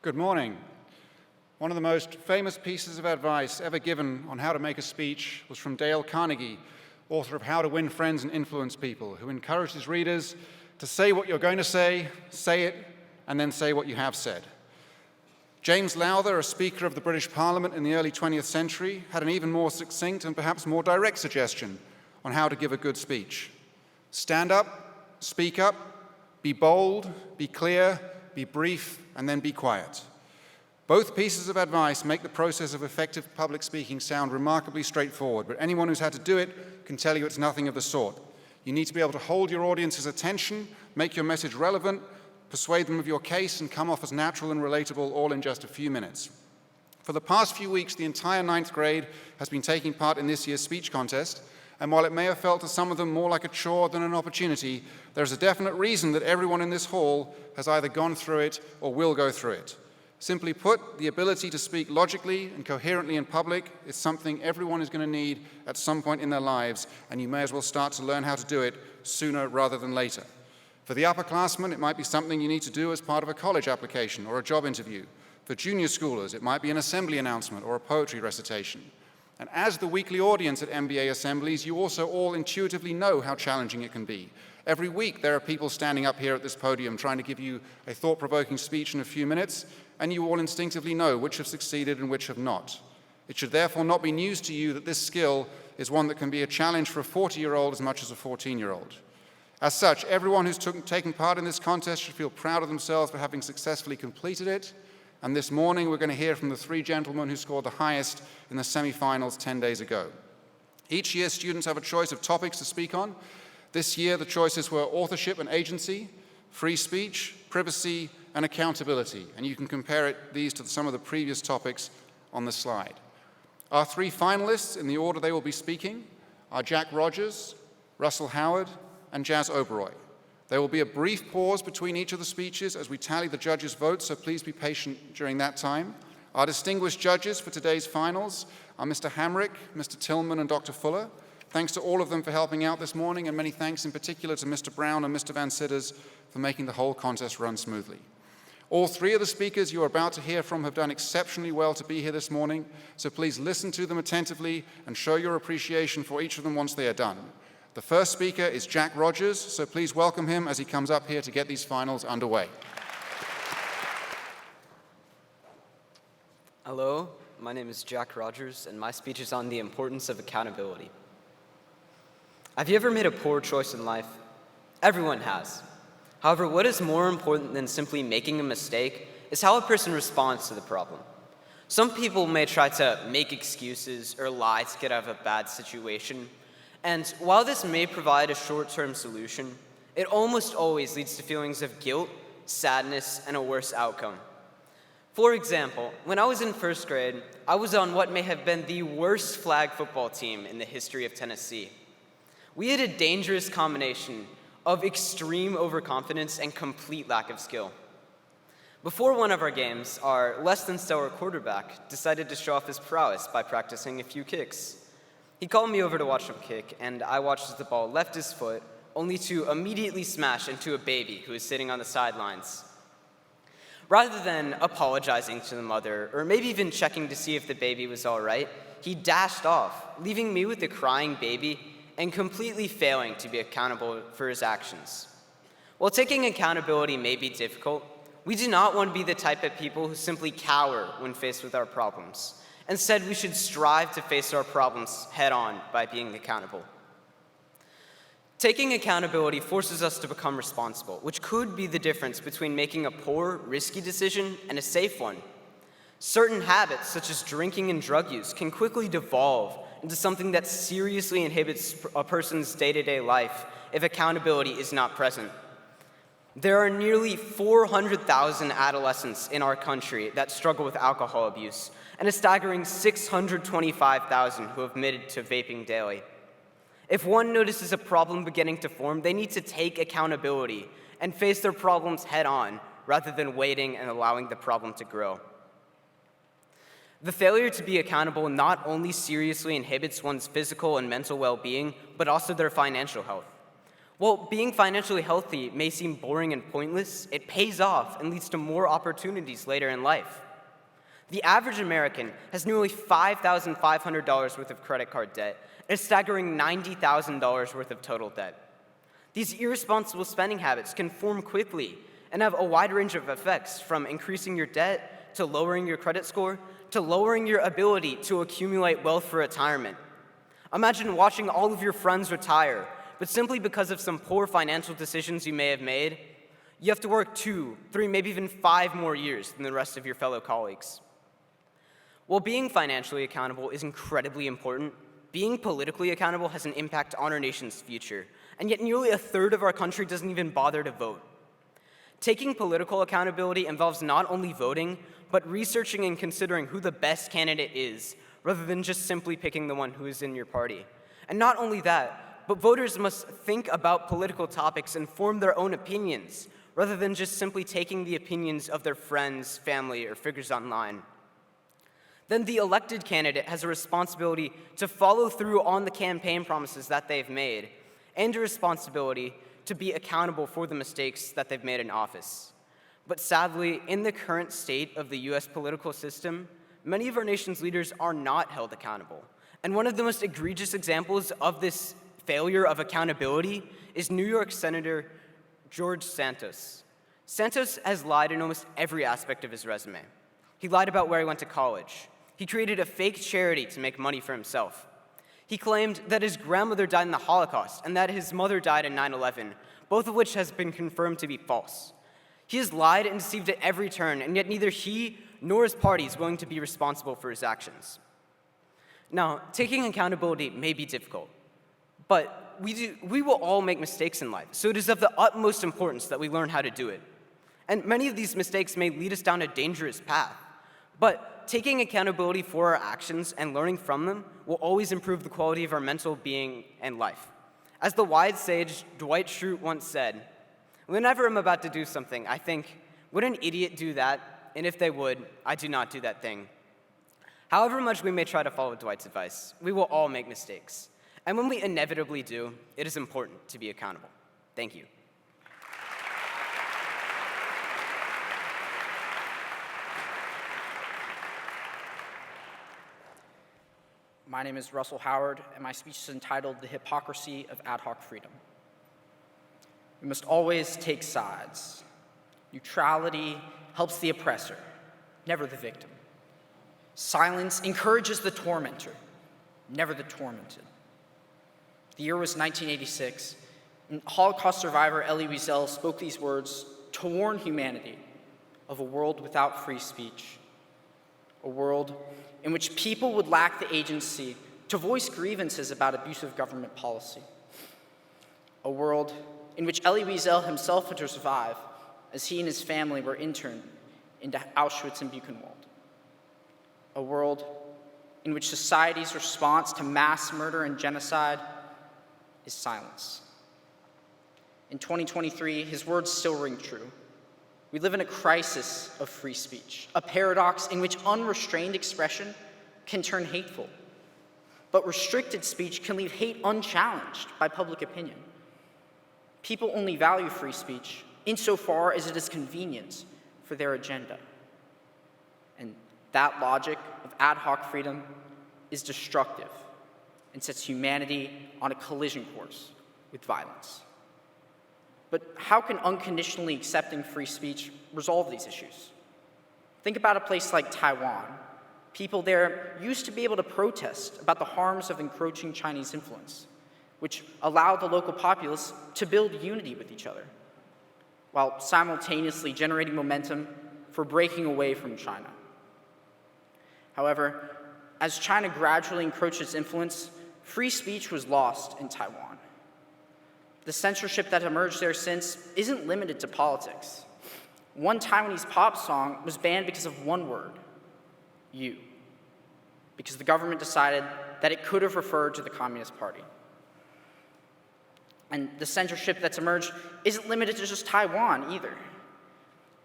Good morning. One of the most famous pieces of advice ever given on how to make a speech was from Dale Carnegie, author of How to Win Friends and Influence People, who encouraged his readers to say what you're going to say it, and then say what you have said. James Lowther, a Speaker of the British Parliament in the early 20th century, had an even more succinct and perhaps more direct suggestion on how to give a good speech. Stand up, speak up, be bold, be clear, be brief, and then be quiet. Both pieces of advice make the process of effective public speaking sound remarkably straightforward, but anyone who's had to do it can tell you it's nothing of the sort. You need to be able to hold your audience's attention, make your message relevant, persuade them of your case, and come off as natural and relatable all in just a few minutes. For the past few weeks, the entire 9th grade has been taking part in this year's speech contest, and while it may have felt to some of them more like a chore than an opportunity, there's a definite reason that everyone in this hall has either gone through it or will go through it. Simply put, the ability to speak logically and coherently in public is something everyone is going to need at some point in their lives, and you may as well start to learn how to do it sooner rather than later. For the upperclassmen, it might be something you need to do as part of a college application or a job interview. For junior schoolers, it might be an assembly announcement or a poetry recitation. And as the weekly audience at MBA assemblies, you also all intuitively know how challenging it can be. Every week there are people standing up here at this podium trying to give you a thought-provoking speech in a few minutes, and you all instinctively know which have succeeded and which have not. It should therefore not be news to you that this skill is one that can be a challenge for a 40-year-old as much as a 14-year-old. As such, everyone who's taken part in this contest should feel proud of themselves for having successfully completed it. And this morning, we're going to hear from the 3 gentlemen who scored the highest in the semifinals 10 days ago. Each year, students have a choice of topics to speak on. This year, the choices were authorship and agency, free speech, privacy, and accountability. And you can compare these to some of the previous topics on the slide. Our 3 finalists, in the order they will be speaking, are Jack Rogers, Russell Howard, and Jazz Oberoi. There will be a brief pause between each of the speeches as we tally the judges' votes, so please be patient during that time. Our distinguished judges for today's finals are Mr. Hamrick, Mr. Tillman, and Dr. Fuller. Thanks to all of them for helping out this morning, and many thanks in particular to Mr. Brown and Mr. Van Sitters for making the whole contest run smoothly. All 3 of the speakers you are about to hear from have done exceptionally well to be here this morning, so please listen to them attentively and show your appreciation for each of them once they are done. The first speaker is Jack Rogers, so please welcome him as he comes up here to get these finals underway. Hello, my name is Jack Rogers, and my speech is on the importance of accountability. Have you ever made a poor choice in life? Everyone has. However, what is more important than simply making a mistake is how a person responds to the problem. Some people may try to make excuses or lie to get out of a bad situation. And while this may provide a short-term solution, it almost always leads to feelings of guilt, sadness, and a worse outcome. For example, when I was in 1st grade, I was on what may have been the worst flag football team in the history of Tennessee. We had a dangerous combination of extreme overconfidence and complete lack of skill. Before one of our games, our less-than-stellar quarterback decided to show off his prowess by practicing a few kicks. He called me over to watch him kick, and I watched as the ball left his foot, only to immediately smash into a baby who was sitting on the sidelines. Rather than apologizing to the mother, or maybe even checking to see if the baby was all right, he dashed off, leaving me with the crying baby and completely failing to be accountable for his actions. While taking accountability may be difficult, we do not want to be the type of people who simply cower when faced with our problems. Instead, we should strive to face our problems head-on by being accountable. Taking accountability forces us to become responsible, which could be the difference between making a poor, risky decision and a safe one. Certain habits, such as drinking and drug use, can quickly devolve into something that seriously inhibits a person's day-to-day life if accountability is not present. There are nearly 400,000 adolescents in our country that struggle with alcohol abuse, and a staggering 625,000 who have admitted to vaping daily. If one notices a problem beginning to form, they need to take accountability and face their problems head-on, rather than waiting and allowing the problem to grow. The failure to be accountable not only seriously inhibits one's physical and mental well-being, but also their financial health. While being financially healthy may seem boring and pointless, it pays off and leads to more opportunities later in life. The average American has nearly $5,500 worth of credit card debt and a staggering $90,000 worth of total debt. These irresponsible spending habits can form quickly and have a wide range of effects, from increasing your debt to lowering your credit score to lowering your ability to accumulate wealth for retirement. Imagine watching all of your friends retire, but simply because of some poor financial decisions you may have made, you have to work 2, 3, maybe even 5 more years than the rest of your fellow colleagues. While being financially accountable is incredibly important, being politically accountable has an impact on our nation's future, and yet nearly a third of our country doesn't even bother to vote. Taking political accountability involves not only voting, but researching and considering who the best candidate is, rather than just simply picking the one who is in your party. And not only that, but voters must think about political topics and form their own opinions, rather than just simply taking the opinions of their friends, family, or figures online. Then the elected candidate has a responsibility to follow through on the campaign promises that they've made, and a responsibility to be accountable for the mistakes that they've made in office. But sadly, in the current state of the US political system, many of our nation's leaders are not held accountable. And one of the most egregious examples of this failure of accountability is New York Senator George Santos. Santos has lied in almost every aspect of his resume. He lied about where he went to college. He created a fake charity to make money for himself. He claimed that his grandmother died in the Holocaust and that his mother died in 9/11, both of which has been confirmed to be false. He has lied and deceived at every turn, and yet neither he nor his party is willing to be responsible for his actions. Now, taking accountability may be difficult, but we will all make mistakes in life, so it is of the utmost importance that we learn how to do it. And many of these mistakes may lead us down a dangerous path, but taking accountability for our actions and learning from them will always improve the quality of our mental being and life. As the wise sage Dwight Schrute once said, "Whenever I'm about to do something, I think, would an idiot do that? And if they would, I do not do that thing." However much we may try to follow Dwight's advice, we will all make mistakes. And when we inevitably do, it is important to be accountable. Thank you. My name is Russell Howard, and my speech is entitled "The Hypocrisy of Ad Hoc Freedom." We must always take sides. Neutrality helps the oppressor, never the victim. Silence encourages the tormentor, never the tormented. The year was 1986, and Holocaust survivor Elie Wiesel spoke these words to warn humanity of a world without free speech, a world in which people would lack the agency to voice grievances about abusive government policy, a world in which Elie Wiesel himself had to survive as he and his family were interned into Auschwitz and Buchenwald, a world in which society's response to mass murder and genocide is silence. In 2023, his words still ring true. We live in a crisis of free speech, a paradox in which unrestrained expression can turn hateful, but restricted speech can leave hate unchallenged by public opinion. People only value free speech insofar as it is convenient for their agenda. And that logic of ad hoc freedom is destructive and sets humanity on a collision course with violence. But how can unconditionally accepting free speech resolve these issues? Think about a place like Taiwan. People there used to be able to protest about the harms of encroaching Chinese influence, which allowed the local populace to build unity with each other, while simultaneously generating momentum for breaking away from China. However, as China gradually encroached its influence, free speech was lost in Taiwan. The censorship that emerged there since isn't limited to politics. One Taiwanese pop song was banned because of one word, "you," because the government decided that it could have referred to the Communist Party. And the censorship that's emerged isn't limited to just Taiwan either.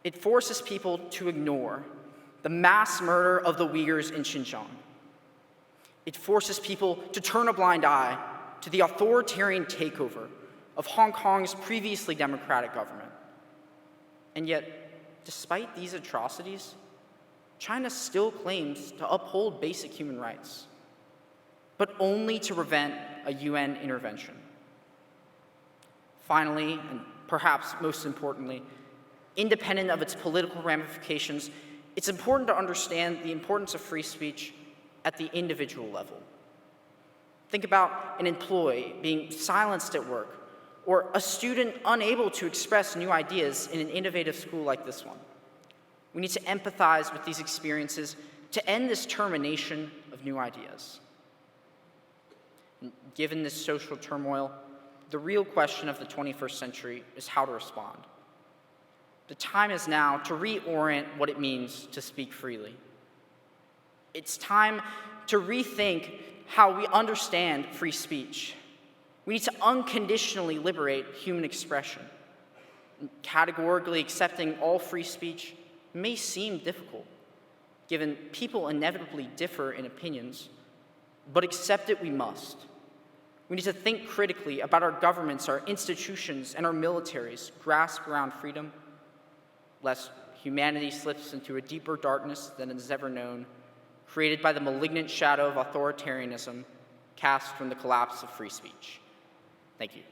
It forces people to ignore the mass murder of the Uyghurs in Xinjiang. It forces people to turn a blind eye to the authoritarian takeover of Hong Kong's previously democratic government. And yet, despite these atrocities, China still claims to uphold basic human rights, but only to prevent a UN intervention. Finally, and perhaps most importantly, independent of its political ramifications, it's important to understand the importance of free speech at the individual level. Think about an employee being silenced at work, or a student unable to express new ideas in an innovative school like this one. We need to empathize with these experiences to end this termination of new ideas. And given this social turmoil, the real question of the 21st century is how to respond. The time is now to reorient what it means to speak freely. It's time to rethink how we understand free speech. We need to unconditionally liberate human expression. Categorically accepting all free speech may seem difficult, given people inevitably differ in opinions, but accept it we must. We need to think critically about our governments, our institutions, and our militaries' grasp around freedom, lest humanity slips into a deeper darkness than it has ever known, created by the malignant shadow of authoritarianism cast from the collapse of free speech. Thank you.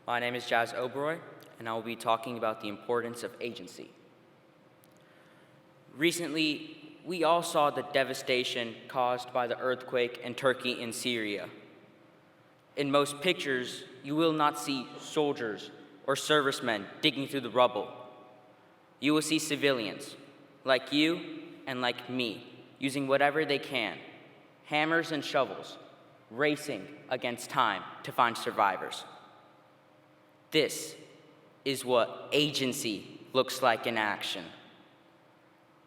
My name is Jazz OBrien, and I will be talking about the importance of agency. Recently, we all saw the devastation caused by the earthquake in Turkey and Syria. In most pictures, you will not see soldiers or servicemen digging through the rubble. You will see civilians, like you and like me, using whatever they can, hammers and shovels, racing against time to find survivors. This is what agency looks like in action.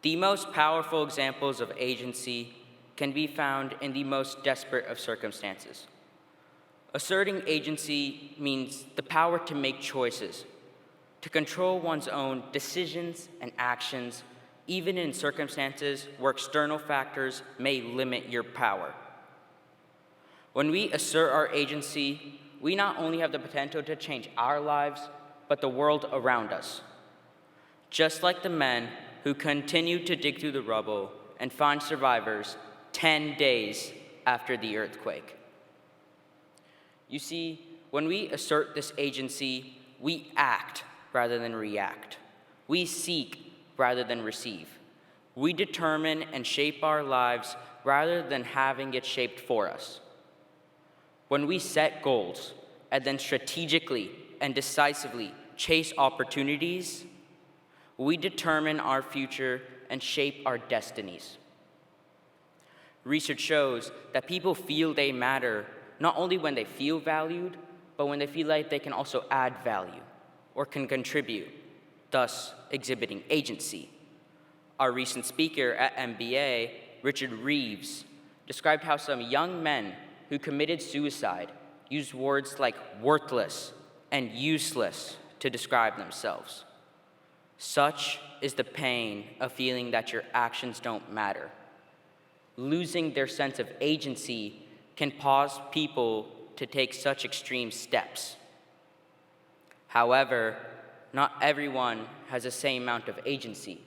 The most powerful examples of agency can be found in the most desperate of circumstances. Asserting agency means the power to make choices, to control one's own decisions and actions, even in circumstances where external factors may limit your power. When we assert our agency, we not only have the potential to change our lives, but the world around us. Just like the men who continued to dig through the rubble and find survivors 10 days after the earthquake. You see, when we assert this agency, we act rather than react. We seek rather than receive. We determine and shape our lives rather than having it shaped for us. When we set goals and then strategically and decisively chase opportunities, we determine our future and shape our destinies. Research shows that people feel they matter not only when they feel valued, but when they feel like they can also add value or can contribute, thus exhibiting agency. Our recent speaker at MBA, Richard Reeves, described how some young men who committed suicide used words like worthless and useless to describe themselves. Such is the pain of feeling that your actions don't matter. Losing their sense of agency can cause people to take such extreme steps. However, not everyone has the same amount of agency.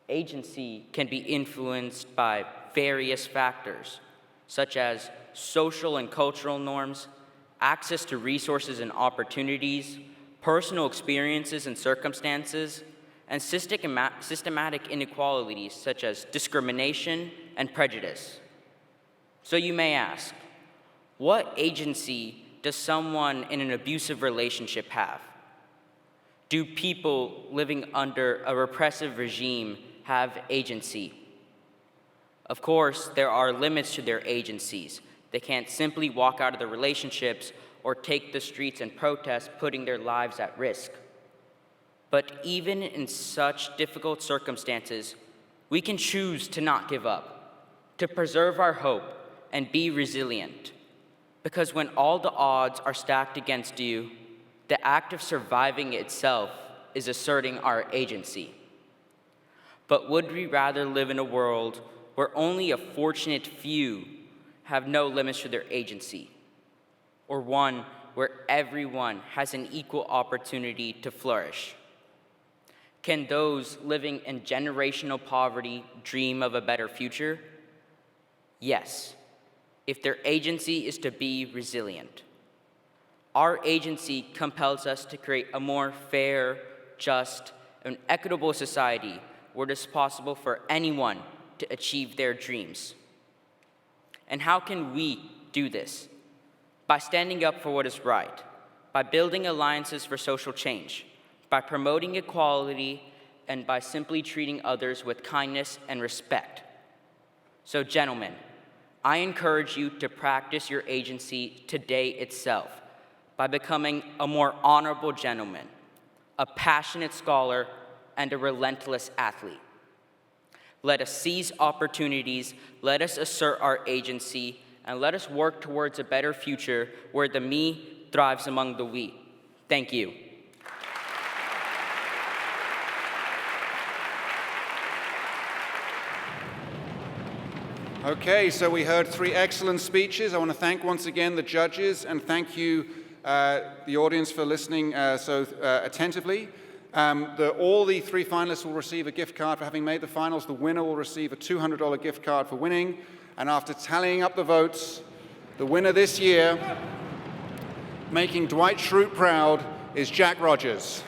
Agency can be influenced by various factors, such as social and cultural norms, access to resources and opportunities, personal experiences and circumstances, and systematic inequalities such as discrimination and prejudice. So you may ask, what agency does someone in an abusive relationship have? Do people living under a repressive regime have agency? Of course, there are limits to their agencies. They can't simply walk out of the relationships or take the streets and protest, putting their lives at risk. But even in such difficult circumstances, we can choose to not give up, to preserve our hope and be resilient. Because when all the odds are stacked against you, the act of surviving itself is asserting our agency. But would we rather live in a world where only a fortunate few have no limits to their agency, or one where everyone has an equal opportunity to flourish? Can those living in generational poverty dream of a better future? Yes, if their agency is to be resilient. Our agency compels us to create a more fair, just, and equitable society where it is possible for anyone to achieve their dreams. And how can we do this? By standing up for what is right, by building alliances for social change, by promoting equality, and by simply treating others with kindness and respect. So, gentlemen, I encourage you to practice your agency today itself by becoming a more honorable gentleman, a passionate scholar, and a relentless athlete. Let us seize opportunities, let us assert our agency, and let us work towards a better future where the me thrives among the we. Thank you. Okay, so we heard 3 excellent speeches. I want to thank once again the judges, and thank you, the audience, for listening so attentively. All the 3 finalists will receive a gift card for having made the finals. The winner will receive a $200 gift card for winning. And after tallying up the votes, the winner this year, making Dwight Schrute proud, is Jack Rogers.